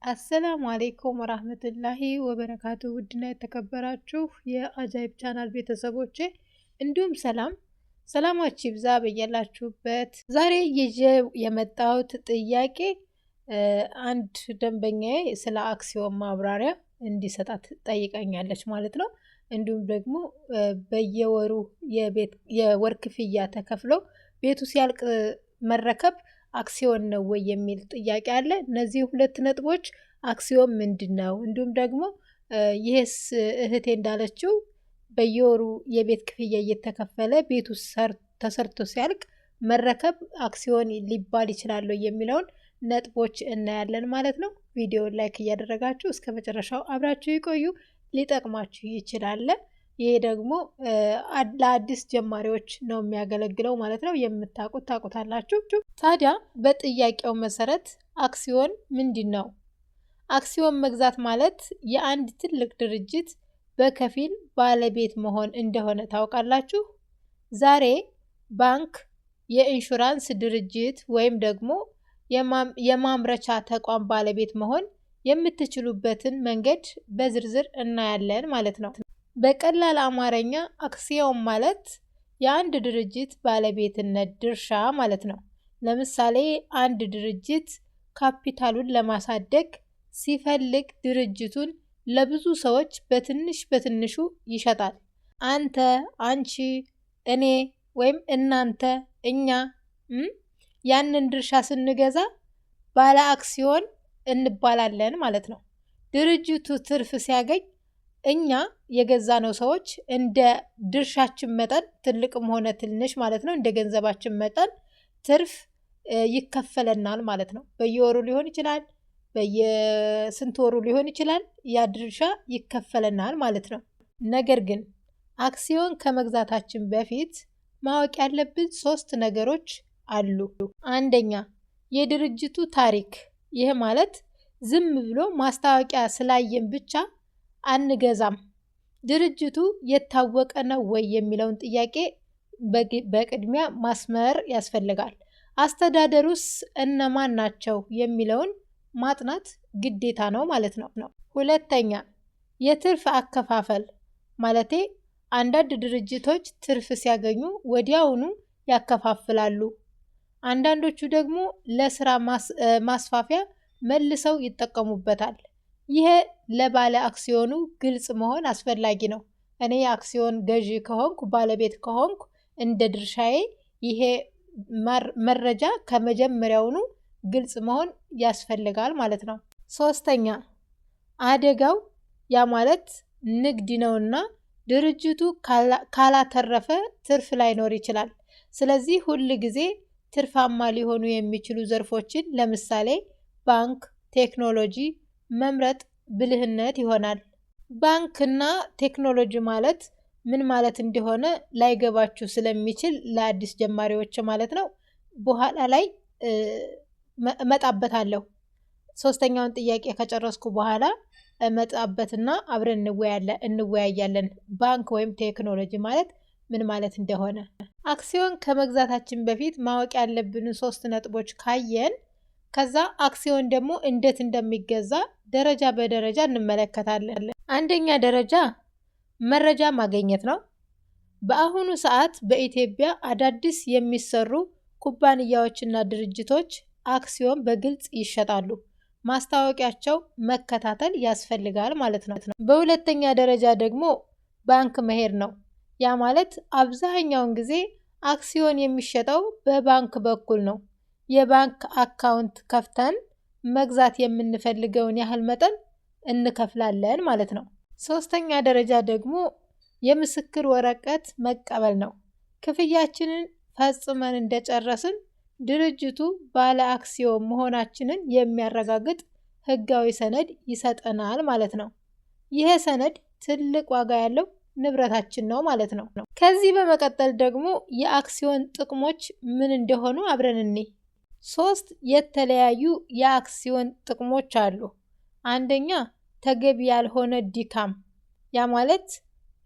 አሰላሙ አሌይኩም ወራህመቱላሂ ወበረካቱ። ውድና የተከበራችሁ የአጃይብ ቻናል ቤተሰቦቼ እንዲሁም ሰላማችሁ ይብዛ በያላችሁበት። ዛሬ ይዤ የመጣሁት ጥያቄ አንድ ደንበኛዬ ስለ አክሲዮን ማብራሪያ እንዲሰጣት ጠይቃኛለች ማለት ነው። እንዲሁም ደግሞ በየወሩ የወር ክፍያ ተከፍሎ ቤቱ ሲያልቅ መረከብ አክሲዮን ነው ወይ የሚል ጥያቄ አለ። እነዚህ ሁለት ነጥቦች አክሲዮን ምንድን ነው፣ እንዲሁም ደግሞ ይሄስ እህቴ እንዳለችው በየወሩ የቤት ክፍያ እየተከፈለ ቤቱ ተሰርቶ ሲያልቅ መረከብ አክሲዮን ሊባል ይችላል የሚለውን ነጥቦች እናያለን ማለት ነው። ቪዲዮውን ላይክ እያደረጋችሁ እስከ መጨረሻው አብራችሁ ይቆዩ፣ ሊጠቅማችሁ ይችላል። ይሄ ደግሞ ለአዲስ ጀማሪዎች ነው የሚያገለግለው ማለት ነው። የምታውቁት ታውቁታላችሁ። ታዲያ በጥያቄው መሰረት አክሲዮን ምንድን ነው? አክሲዮን መግዛት ማለት የአንድ ትልቅ ድርጅት በከፊል ባለቤት መሆን እንደሆነ ታውቃላችሁ። ዛሬ ባንክ፣ የኢንሹራንስ ድርጅት ወይም ደግሞ የማምረቻ ተቋም ባለቤት መሆን የምትችሉበትን መንገድ በዝርዝር እናያለን ማለት ነው። በቀላል አማርኛ አክሲዮን ማለት የአንድ ድርጅት ባለቤትነት ድርሻ ማለት ነው። ለምሳሌ አንድ ድርጅት ካፒታሉን ለማሳደግ ሲፈልግ ድርጅቱን ለብዙ ሰዎች በትንሹ ይሸጣል። አንተ፣ አንቺ፣ እኔ ወይም እናንተ፣ እኛ ያንን ድርሻ ስንገዛ ባለ አክሲዮን እንባላለን ማለት ነው። ድርጅቱ ትርፍ ሲያገኝ እኛ የገዛነው ሰዎች እንደ ድርሻችን መጠን ትልቅም ሆነ ትንሽ ማለት ነው፣ እንደ ገንዘባችን መጠን ትርፍ ይከፈለናል ማለት ነው። በየወሩ ሊሆን ይችላል፣ በየስንት ወሩ ሊሆን ይችላል። ያ ድርሻ ይከፈለናል ማለት ነው። ነገር ግን አክሲዮን ከመግዛታችን በፊት ማወቅ ያለብን 3 ነገሮች አሉ። አንደኛ፣ የድርጅቱ ታሪክ። ይህ ማለት ዝም ብሎ ማስታወቂያ ስላየን ብቻ አንገዛም። ድርጅቱ የታወቀ ነው ወይ የሚለውን ጥያቄ በቅድሚያ ማስመር ያስፈልጋል። አስተዳደሩስ እነማን ናቸው የሚለውን ማጥናት ግዴታ ነው ማለት ነው። ሁለተኛ፣ የትርፍ አከፋፈል ማለቴ አንዳንድ ድርጅቶች ትርፍ ሲያገኙ ወዲያውኑ ያከፋፍላሉ። አንዳንዶቹ ደግሞ ለስራ ማስፋፊያ መልሰው ይጠቀሙበታል። ይሄ ለባለ አክሲዮኑ ግልጽ መሆን አስፈላጊ ነው። እኔ የአክሲዮን ገዢ ከሆንኩ፣ ባለቤት ከሆንኩ እንደ ድርሻዬ ይሄ መረጃ ከመጀመሪያውኑ ግልጽ መሆን ያስፈልጋል ማለት ነው። ሶስተኛ፣ አደጋው ያ ማለት ንግድ ነውና ድርጅቱ ካላተረፈ ትርፍ ላይኖር ይችላል። ስለዚህ ሁል ጊዜ ትርፋማ ሊሆኑ የሚችሉ ዘርፎችን ለምሳሌ ባንክ፣ ቴክኖሎጂ መምረጥ ብልህነት ይሆናል። ባንክና ቴክኖሎጂ ማለት ምን ማለት እንደሆነ ላይገባችሁ ስለሚችል ለአዲስ ጀማሪዎች ማለት ነው፣ በኋላ ላይ እመጣበታለሁ። 3ኛውን ጥያቄ ከጨረስኩ በኋላ እመጣበትና አብረን እንወያያለን። ባንክ ወይም ቴክኖሎጂ ማለት ምን ማለት እንደሆነ። አክሲዮን ከመግዛታችን በፊት ማወቅ ያለብን 3 ነጥቦች ካየን ከዛ አክሲዮን ደግሞ እንዴት እንደሚገዛ ደረጃ በደረጃ እንመለከታለን። አንደኛ ደረጃ መረጃ ማግኘት ነው። በአሁኑ ሰዓት በኢትዮጵያ አዳዲስ የሚሰሩ ኩባንያዎችና ድርጅቶች አክሲዮን በግልጽ ይሸጣሉ። ማስታወቂያቸው መከታተል ያስፈልጋል ማለት ነው። በሁለተኛ ደረጃ ደግሞ ባንክ መሄድ ነው። ያ ማለት አብዛኛውን ጊዜ አክሲዮን የሚሸጠው በባንክ በኩል ነው። የባንክ አካውንት ከፍተን መግዛት የምንፈልገውን ያህል መጠን እንከፍላለን ማለት ነው። 3ኛ ደረጃ ደግሞ የምስክር ወረቀት መቀበል ነው። ክፍያችንን ፈጽመን እንደጨረስን ድርጅቱ ባለ አክሲዮን መሆናችንን የሚያረጋግጥ ሕጋዊ ሰነድ ይሰጠናል ማለት ነው። ይህ ሰነድ ትልቅ ዋጋ ያለው ንብረታችን ነው ማለት ነው። ከዚህ በመቀጠል ደግሞ የአክሲዮን ጥቅሞች ምን እንደሆኑ አብረን እንይ። 3 የተለያዩ የአክሲዮን ጥቅሞች አሉ። አንደኛ፣ ተገቢ ያልሆነ ድካም። ያ ማለት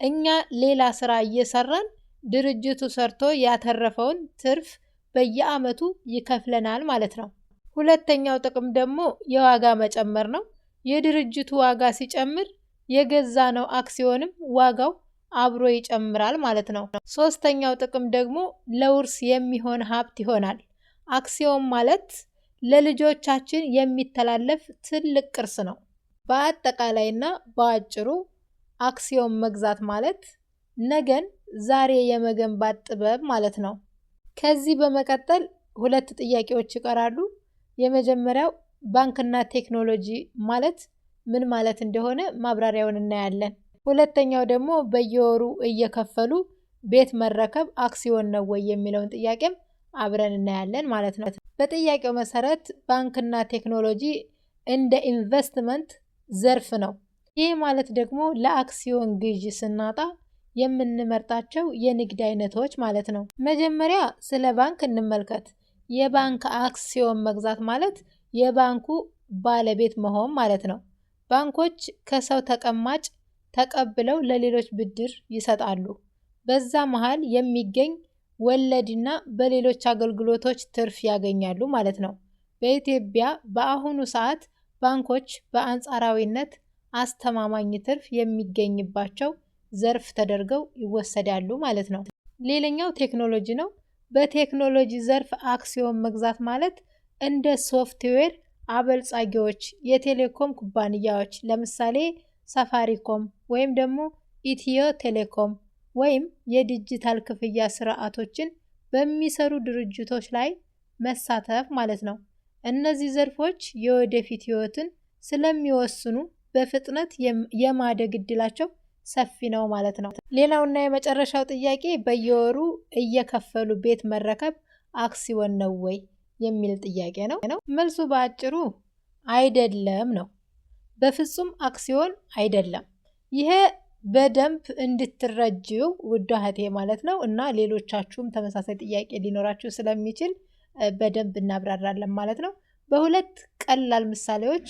እኛ ሌላ ስራ እየሰራን ድርጅቱ ሰርቶ ያተረፈውን ትርፍ በየአመቱ ይከፍለናል ማለት ነው። ሁለተኛው ጥቅም ደግሞ የዋጋ መጨመር ነው። የድርጅቱ ዋጋ ሲጨምር የገዛነው አክሲዮንም ዋጋው አብሮ ይጨምራል ማለት ነው። ሶስተኛው ጥቅም ደግሞ ለውርስ የሚሆን ሀብት ይሆናል። አክሲዮን ማለት ለልጆቻችን የሚተላለፍ ትልቅ ቅርስ ነው። በአጠቃላይና በአጭሩ አክሲዮን መግዛት ማለት ነገን ዛሬ የመገንባት ጥበብ ማለት ነው። ከዚህ በመቀጠል ሁለት ጥያቄዎች ይቀራሉ። የመጀመሪያው ባንክና ቴክኖሎጂ ማለት ምን ማለት እንደሆነ ማብራሪያውን እናያለን። ሁለተኛው ደግሞ በየወሩ እየከፈሉ ቤት መረከብ አክሲዮን ነው ወይ የሚለውን ጥያቄም አብረን እናያለን ማለት ነው። በጥያቄው መሰረት ባንክና ቴክኖሎጂ እንደ ኢንቨስትመንት ዘርፍ ነው። ይህ ማለት ደግሞ ለአክሲዮን ግዥ ስናጣ የምንመርጣቸው የንግድ አይነቶች ማለት ነው። መጀመሪያ ስለ ባንክ እንመልከት። የባንክ አክሲዮን መግዛት ማለት የባንኩ ባለቤት መሆን ማለት ነው። ባንኮች ከሰው ተቀማጭ ተቀብለው ለሌሎች ብድር ይሰጣሉ። በዛ መሃል የሚገኝ ወለድና በሌሎች አገልግሎቶች ትርፍ ያገኛሉ ማለት ነው። በኢትዮጵያ በአሁኑ ሰዓት ባንኮች በአንጻራዊነት አስተማማኝ ትርፍ የሚገኝባቸው ዘርፍ ተደርገው ይወሰዳሉ ማለት ነው። ሌላኛው ቴክኖሎጂ ነው። በቴክኖሎጂ ዘርፍ አክሲዮን መግዛት ማለት እንደ ሶፍትዌር አበልጻጊዎች፣ የቴሌኮም ኩባንያዎች ለምሳሌ ሳፋሪኮም ወይም ደግሞ ኢትዮ ቴሌኮም ወይም የዲጂታል ክፍያ ስርዓቶችን በሚሰሩ ድርጅቶች ላይ መሳተፍ ማለት ነው። እነዚህ ዘርፎች የወደፊት ህይወትን ስለሚወስኑ በፍጥነት የማደግ እድላቸው ሰፊ ነው ማለት ነው። ሌላውና የመጨረሻው ጥያቄ በየወሩ እየከፈሉ ቤት መረከብ አክሲዮን ነው ወይ የሚል ጥያቄ ነው። መልሱ በአጭሩ አይደለም ነው። በፍጹም አክሲዮን አይደለም። ይሄ በደንብ እንድትረጂው ውድ እህቴ ማለት ነው። እና ሌሎቻችሁም ተመሳሳይ ጥያቄ ሊኖራችሁ ስለሚችል በደንብ እናብራራለን ማለት ነው። በሁለት ቀላል ምሳሌዎች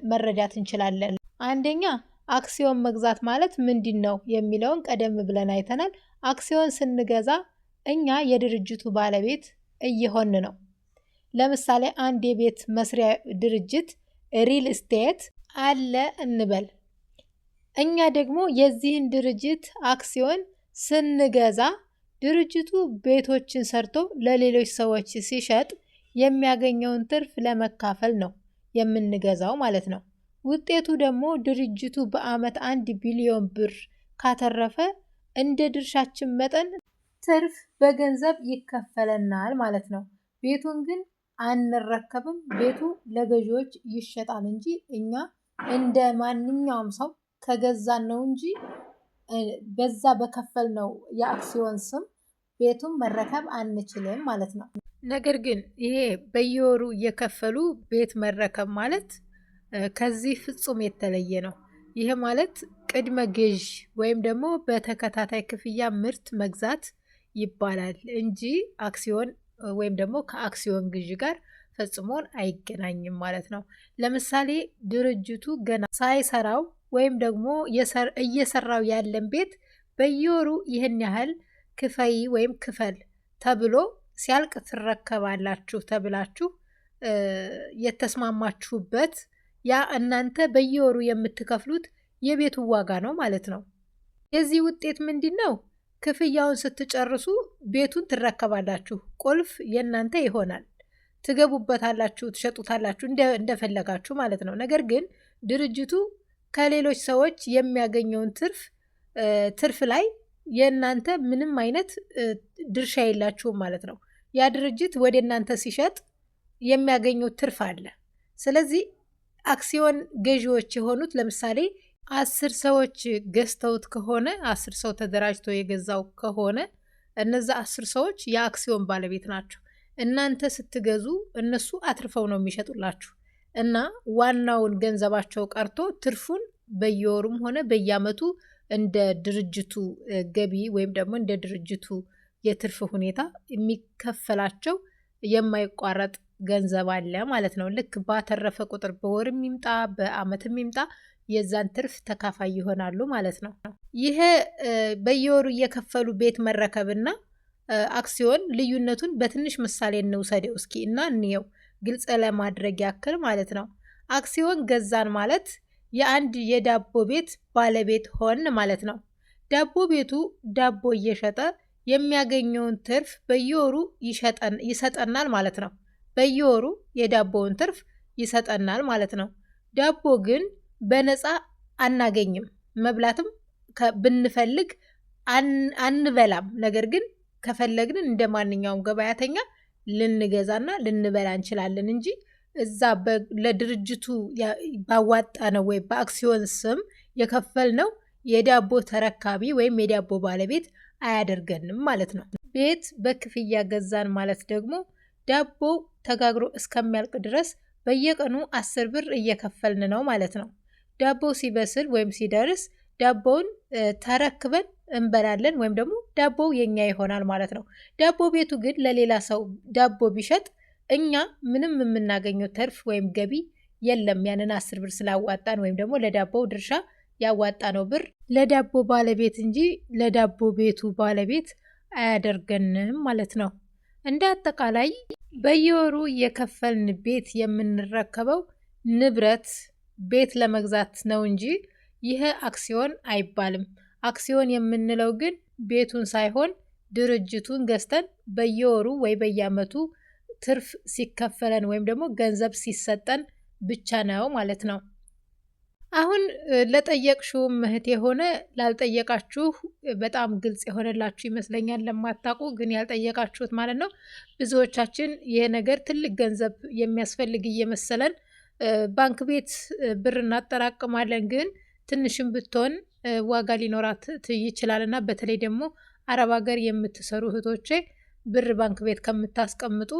መረዳት እንችላለን። አንደኛ አክሲዮን መግዛት ማለት ምንድን ነው የሚለውን ቀደም ብለን አይተናል። አክሲዮን ስንገዛ እኛ የድርጅቱ ባለቤት እየሆን ነው። ለምሳሌ አንድ የቤት መስሪያ ድርጅት ሪል ስቴት አለ እንበል። እኛ ደግሞ የዚህን ድርጅት አክሲዮን ስንገዛ ድርጅቱ ቤቶችን ሰርቶ ለሌሎች ሰዎች ሲሸጥ የሚያገኘውን ትርፍ ለመካፈል ነው የምንገዛው ማለት ነው። ውጤቱ ደግሞ ድርጅቱ በአመት 1 ቢሊዮን ብር ካተረፈ እንደ ድርሻችን መጠን ትርፍ በገንዘብ ይከፈለናል ማለት ነው። ቤቱን ግን አንረከብም። ቤቱ ለገዢዎች ይሸጣል እንጂ እኛ እንደ ማንኛውም ሰው ከገዛን ነው እንጂ በዛ በከፈልነው የአክሲዮን ስም ቤቱን መረከብ አንችልም ማለት ነው። ነገር ግን ይሄ በየወሩ እየከፈሉ ቤት መረከብ ማለት ከዚህ ፍጹም የተለየ ነው። ይሄ ማለት ቅድመ ግዥ ወይም ደግሞ በተከታታይ ክፍያ ምርት መግዛት ይባላል እንጂ አክሲዮን ወይም ደግሞ ከአክሲዮን ግዥ ጋር ፈጽሞን አይገናኝም ማለት ነው። ለምሳሌ ድርጅቱ ገና ሳይሰራው ወይም ደግሞ እየሰራው ያለን ቤት በየወሩ ይህን ያህል ክፈይ ወይም ክፈል ተብሎ ሲያልቅ ትረከባላችሁ ተብላችሁ የተስማማችሁበት ያ እናንተ በየወሩ የምትከፍሉት የቤቱ ዋጋ ነው ማለት ነው። የዚህ ውጤት ምንድን ነው? ክፍያውን ስትጨርሱ ቤቱን ትረከባላችሁ። ቁልፍ የእናንተ ይሆናል። ትገቡበታላችሁ፣ ትሸጡታላችሁ እንደፈለጋችሁ ማለት ነው። ነገር ግን ድርጅቱ ከሌሎች ሰዎች የሚያገኘውን ትርፍ ላይ የእናንተ ምንም አይነት ድርሻ የላችሁም ማለት ነው። ያ ድርጅት ወደ እናንተ ሲሸጥ የሚያገኘው ትርፍ አለ። ስለዚህ አክሲዮን ገዢዎች የሆኑት ለምሳሌ 10 ሰዎች ገዝተውት ከሆነ 10 ሰው ተደራጅቶ የገዛው ከሆነ እነዛ 10 ሰዎች የአክሲዮን ባለቤት ናቸው። እናንተ ስትገዙ እነሱ አትርፈው ነው የሚሸጡላችሁ እና ዋናውን ገንዘባቸው ቀርቶ ትርፉን በየወሩም ሆነ በየአመቱ እንደ ድርጅቱ ገቢ ወይም ደግሞ እንደ ድርጅቱ የትርፍ ሁኔታ የሚከፈላቸው የማይቋረጥ ገንዘብ አለ ማለት ነው። ልክ ባተረፈ ቁጥር በወርም ይምጣ በአመትም ይምጣ የዛን ትርፍ ተካፋይ ይሆናሉ ማለት ነው። ይሄ በየወሩ እየከፈሉ ቤት መረከብና አክሲዮን ልዩነቱን በትንሽ ምሳሌ እንውሰደው እስኪ እና እንየው። ግልጽ ለማድረግ ያክል ማለት ነው። አክሲዮን ገዛን ማለት የአንድ የዳቦ ቤት ባለቤት ሆን ማለት ነው። ዳቦ ቤቱ ዳቦ እየሸጠ የሚያገኘውን ትርፍ በየወሩ ይሰጠናል ማለት ነው። በየወሩ የዳቦውን ትርፍ ይሰጠናል ማለት ነው። ዳቦ ግን በነፃ አናገኝም። መብላትም ብንፈልግ አንበላም። ነገር ግን ከፈለግን እንደ ማንኛውም ገበያተኛ ልንገዛና ልንበላ እንችላለን እንጂ እዛ ለድርጅቱ ባዋጣ ነው ወይ በአክሲዮን ስም የከፈልነው የዳቦ ተረካቢ ወይም የዳቦ ባለቤት አያደርገንም ማለት ነው። ቤት በክፍያ ገዛን ማለት ደግሞ ዳቦ ተጋግሮ እስከሚያልቅ ድረስ በየቀኑ 10 ብር እየከፈልን ነው ማለት ነው። ዳቦ ሲበስል ወይም ሲደርስ ዳቦውን ተረክበን እንበላለን ወይም ደግሞ ዳቦው የኛ ይሆናል ማለት ነው። ዳቦ ቤቱ ግን ለሌላ ሰው ዳቦ ቢሸጥ እኛ ምንም የምናገኘው ተርፍ ወይም ገቢ የለም። ያንን 10 ብር ስላዋጣን ወይም ደግሞ ለዳቦው ድርሻ ያዋጣነው ብር ለዳቦ ባለቤት እንጂ ለዳቦ ቤቱ ባለቤት አያደርገንም ማለት ነው። እንደ አጠቃላይ በየወሩ የከፈልን ቤት የምንረከበው ንብረት ቤት ለመግዛት ነው እንጂ ይህ አክሲዮን አይባልም። አክሲዮን የምንለው ግን ቤቱን ሳይሆን ድርጅቱን ገዝተን በየወሩ ወይ በየዓመቱ ትርፍ ሲከፈለን ወይም ደግሞ ገንዘብ ሲሰጠን ብቻ ነው ማለት ነው። አሁን ለጠየቅሽው እህት የሆነ ላልጠየቃችሁ በጣም ግልጽ የሆነላችሁ ይመስለኛል። ለማታውቁ ግን ያልጠየቃችሁት ማለት ነው። ብዙዎቻችን ይሄ ነገር ትልቅ ገንዘብ የሚያስፈልግ እየመሰለን ባንክ ቤት ብር እናጠራቅማለን። ግን ትንሽም ብትሆን ዋጋ ሊኖራት ይችላል እና በተለይ ደግሞ አረብ ሀገር የምትሰሩ እህቶቼ ብር ባንክ ቤት ከምታስቀምጡ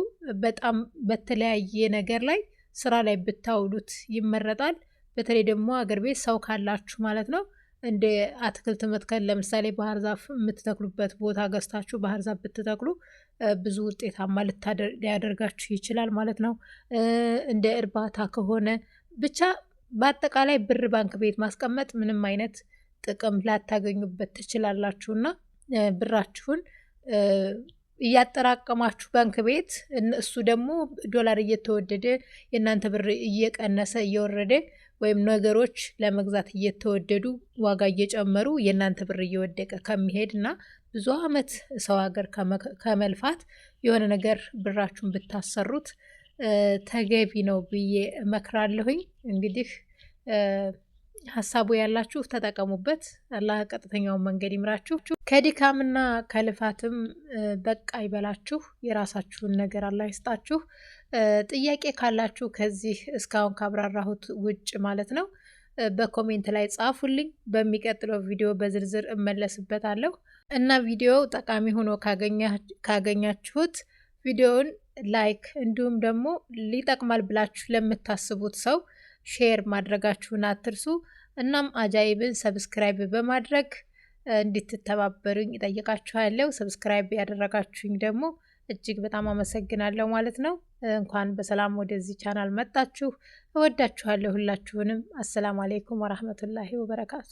በጣም በተለያየ ነገር ላይ ስራ ላይ ብታውሉት ይመረጣል። በተለይ ደግሞ አገር ቤት ሰው ካላችሁ ማለት ነው። እንደ አትክልት መትከል ለምሳሌ ባህር ዛፍ የምትተክሉበት ቦታ ገዝታችሁ ባህር ዛፍ ብትተክሉ ብዙ ውጤታማ ሊያደርጋችሁ ይችላል ማለት ነው። እንደ እርባታ ከሆነ ብቻ በአጠቃላይ ብር ባንክ ቤት ማስቀመጥ ምንም አይነት ጥቅም ላታገኙበት ትችላላችሁና ብራችሁን እያጠራቀማችሁ ባንክ ቤት እሱ ደግሞ ዶላር እየተወደደ የእናንተ ብር እየቀነሰ እየወረደ ወይም ነገሮች ለመግዛት እየተወደዱ ዋጋ እየጨመሩ የእናንተ ብር እየወደቀ ከሚሄድ እና ብዙ አመት ሰው ሀገር ከመልፋት የሆነ ነገር ብራችሁን ብታሰሩት ተገቢ ነው ብዬ እመክራለሁኝ። እንግዲህ ሀሳቡ ያላችሁ ተጠቀሙበት። አላህ ቀጥተኛውን መንገድ ይምራችሁ። ከድካምና ከልፋትም በቃ ይበላችሁ። የራሳችሁን ነገር አላህ ይስጣችሁ። ጥያቄ ካላችሁ ከዚህ እስካሁን ካብራራሁት ውጭ ማለት ነው በኮሜንት ላይ ጻፉልኝ። በሚቀጥለው ቪዲዮ በዝርዝር እመለስበታለሁ እና ቪዲዮው ጠቃሚ ሆኖ ካገኛችሁት ቪዲዮውን ላይክ እንዲሁም ደግሞ ሊጠቅማል ብላችሁ ለምታስቡት ሰው ሼር ማድረጋችሁን አትርሱ። እናም አጃይብን ሰብስክራይብ በማድረግ እንድትተባበሩኝ እጠይቃችኋለሁ። ሰብስክራይብ ያደረጋችሁኝ ደግሞ እጅግ በጣም አመሰግናለሁ ማለት ነው። እንኳን በሰላም ወደዚህ ቻናል መጣችሁ። እወዳችኋለሁ ሁላችሁንም። አሰላሙ አለይኩም ወራህመቱላሂ ወበረካቱ።